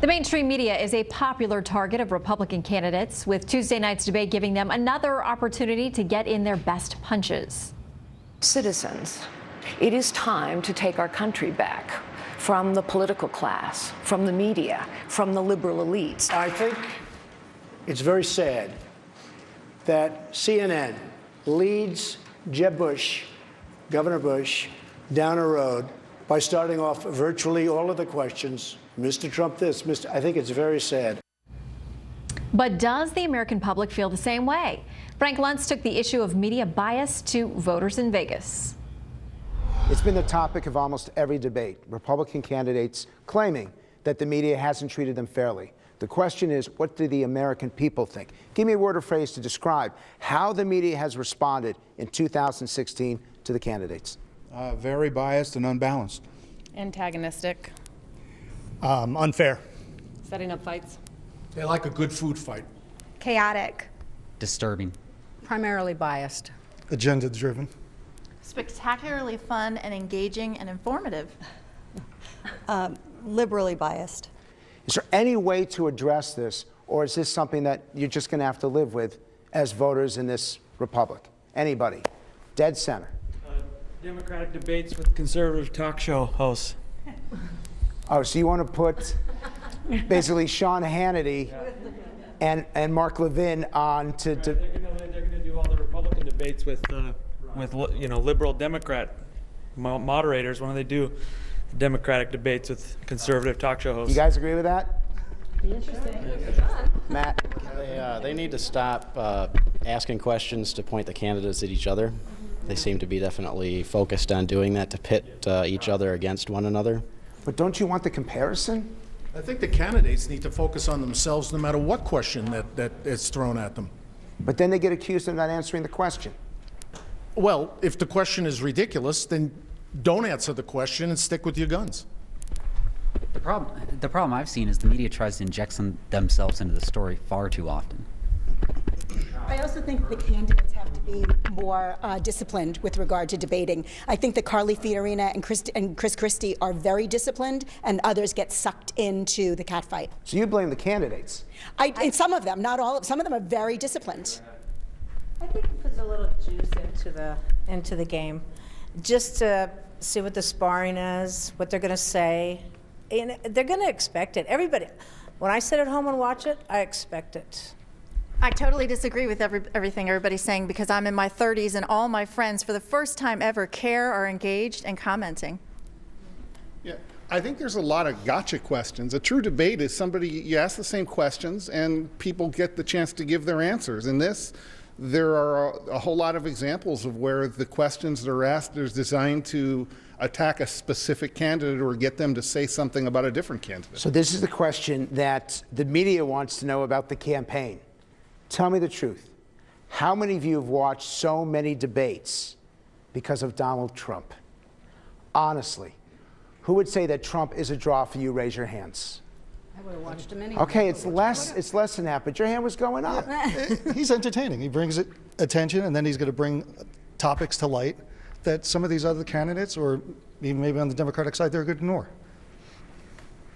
The mainstream media is a popular target of Republican candidates, with Tuesday night's debate giving them another opportunity to get in their best punches. Citizens, it is time to take our country back from the political class, from the media, from the liberal elites. I think it's very sad that CNN leads Jeb Bush, Governor Bush, down a road by starting off virtually all of the questions, Mr. Trump this, I think it's very sad. But does the American public feel the same way? Frank Luntz took the issue of media bias to voters in Vegas. It's been the topic of almost every debate, Republican candidates claiming that the media hasn't treated them fairly. The question is, what do the American people think? Give me a word or phrase to describe how the media has responded in 2016 to the candidates. Very biased and unbalanced. Antagonistic. Unfair. Setting up fights. They like a good food fight. Chaotic. Disturbing. Primarily biased. Agenda-driven. Spectacularly fun and engaging and informative. Liberally biased. Is there any way to address this, or is this something that you're just going to have to live with as voters in this republic? Anybody? Dead center. Democratic debates with conservative talk show hosts. Oh, so you want to put basically Sean Hannity and Mark Levin on to... They're going to do all the Republican debates with liberal Democrat moderators. Why don't they do Democratic debates with conservative talk show hosts? You guys agree with that? Interesting. Matt? They need to stop asking questions to point the candidates at each other. They seem to be definitely focused on doing that to pit each other against one another. But don't you want the comparison? I think the candidates need to focus on themselves no matter what question that is thrown at them. But then they get accused of not answering the question. Well, if the question is ridiculous, then don't answer the question and stick with your guns. The problem I've seen is the media tries to inject themselves into the story far too often. I also think the candidates have to be more disciplined with regard to debating. I think that Carly Fiorina and Chris Christie are very disciplined, and others get sucked into the catfight. So you blame the candidates? And some of them, not all. Some of them are very disciplined. I think it puts a little juice into the game, just to see what the sparring is, what they're going to say, and they're going to expect it. Everybody, when I sit at home and watch it, I expect it. I totally disagree with everything everybody's saying, because I'm in my 30s and all my friends, for the first time ever, care, are engaged and commenting. Yeah, I think there's a lot of gotcha questions. A true debate is you ask the same questions and people get the chance to give their answers. In this, there are a whole lot of examples of where the questions that are asked are designed to attack a specific candidate or get them to say something about a different candidate. So this is the question that the media wants to know about the campaign. Tell me the truth. How many of you have watched so many debates because of Donald Trump? Honestly, who would say that Trump is a draw for you? Raise your hands. I would have watched him anyway. Okay, it's less than that, but your hand was going up. He's entertaining. He brings attention, and then he's going to bring topics to light that some of these other candidates, or even maybe on the Democratic side, they're good to ignore.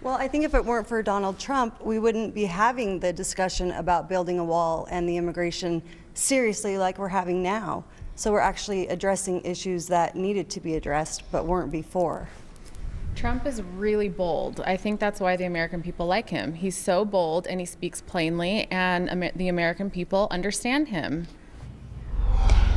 Well, I think if it weren't for Donald Trump, we wouldn't be having the discussion about building a wall and the immigration seriously like we're having now. So we're actually addressing issues that needed to be addressed but weren't before. Trump is really bold. I think that's why the American people like him. He's so bold and he speaks plainly, and the American people understand him.